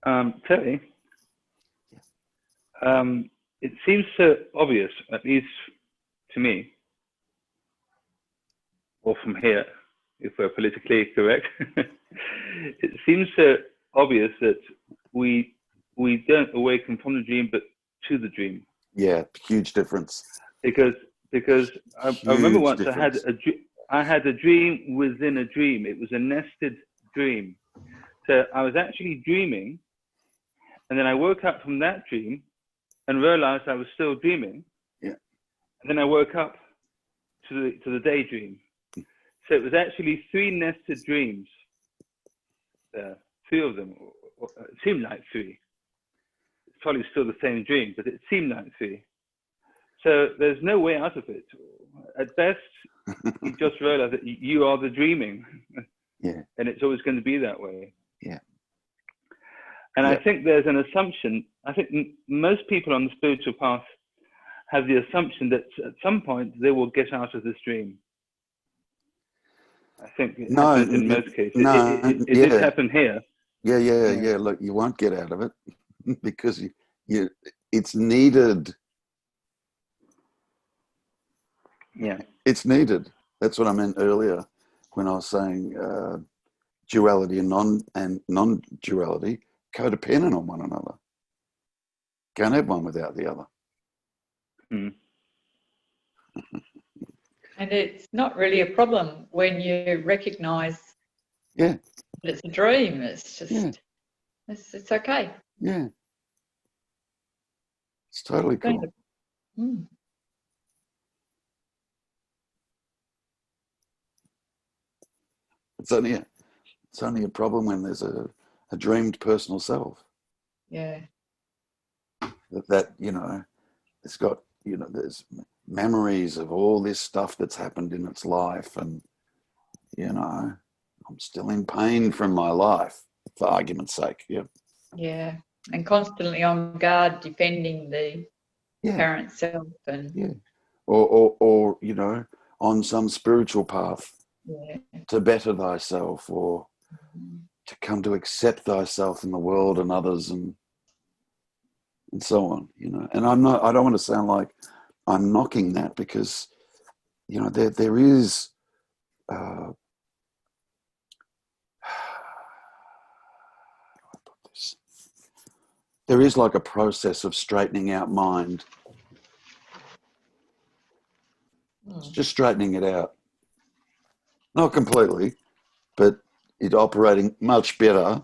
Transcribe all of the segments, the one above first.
Terry, it seems so obvious, at least to me, or from here, if we're politically correct, it seems so obvious that we don't awaken from the dream, but to the dream. Yeah, huge difference. Because I remember once I had a dream within a dream. It was a nested dream. So I was actually dreaming, and then I woke up from that dream and realized I was still dreaming. Yeah. And then I woke up to the daydream. So it was actually 3 nested dreams. 3 of them. It seemed like 3. It's probably still the same dream, but it seemed like 3. So there's no way out of it. At best, you just realize that you are the dreaming. Yeah. And it's always going to be that way. Yeah. And I think there's an assumption. I think most people on the spiritual path have the assumption that at some point they will get out of this dream. I think it happens in most cases. It did happen here. Yeah. Look, you won't get out of it because it's needed. Yeah. It's needed. That's what I meant earlier when I was saying duality and non-duality codependent on one another. Can't have one without the other. Mm. And it's not really a problem when you recognise that it's a dream. It's just, it's okay. Yeah. It's totally cool. It's only a problem when there's a dreamed personal self. Yeah. That it's got, there's memories of all this stuff that's happened in its life, and I'm still in pain from my life, for argument's sake. Yeah, and constantly on guard, defending the parent self, and or on some spiritual path to better thyself, or to come to accept thyself in the world and others, and so on. And I don't want to sound like I'm knocking that, because there is there is like a process of straightening out mind. It's just straightening it out, not completely, but it operating much better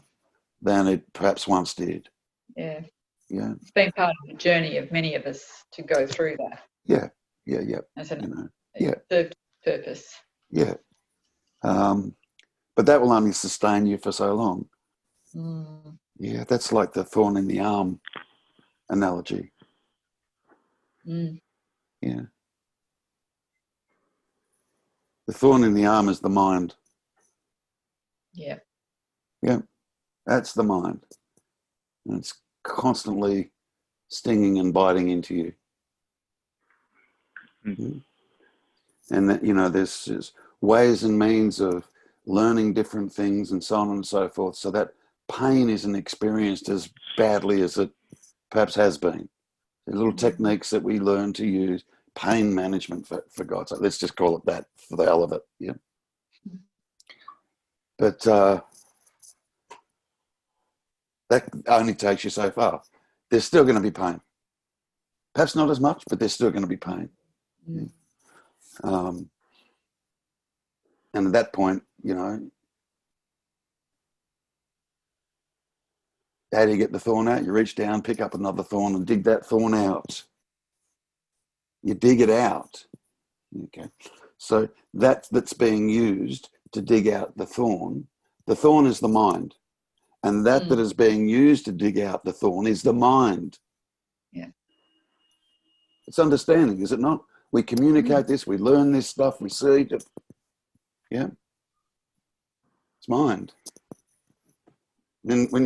than it perhaps once did. Yeah. It's been part of the journey of many of us to go through that. Yeah. As a purpose. Yeah. But that will only sustain you for so long. Yeah, that's like the thorn in the arm analogy. Yeah. The thorn in the arm is the mind. Yeah. Yeah. That's the mind. And it's constantly stinging and biting into you. And that, there's ways and means of learning different things and so on and so forth, so that pain isn't experienced as badly as it perhaps has been. The little techniques that we learn to use, pain management, for God's sake. Let's just call it that for the hell of it. Yeah. But that only takes you so far. There's still going to be pain. Perhaps not as much, but there's still going to be pain. And at that point, how do you get the thorn out? You reach down, pick up another thorn and dig that thorn out. You dig it out. Okay. So that's being used to dig out the thorn. The thorn is the mind. And that is being used to dig out the thorn is the mind. Yeah. It's understanding, is it not? We communicate this, we learn this stuff, we see it. Yeah. It's mind. And when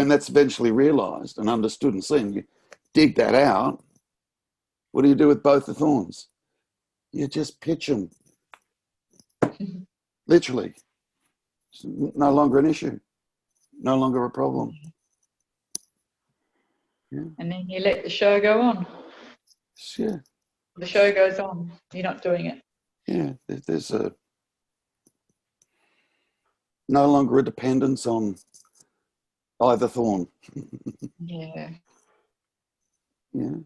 that's eventually realized and understood and seen, you dig that out, what do you do with both the thorns? You just pitch them. Literally. It's no longer an issue. No longer a problem. Yeah. And then you let the show go on. Yeah. The show goes on. You're not doing it. Yeah. There's no longer a dependence on either thorn. Yeah. Yeah.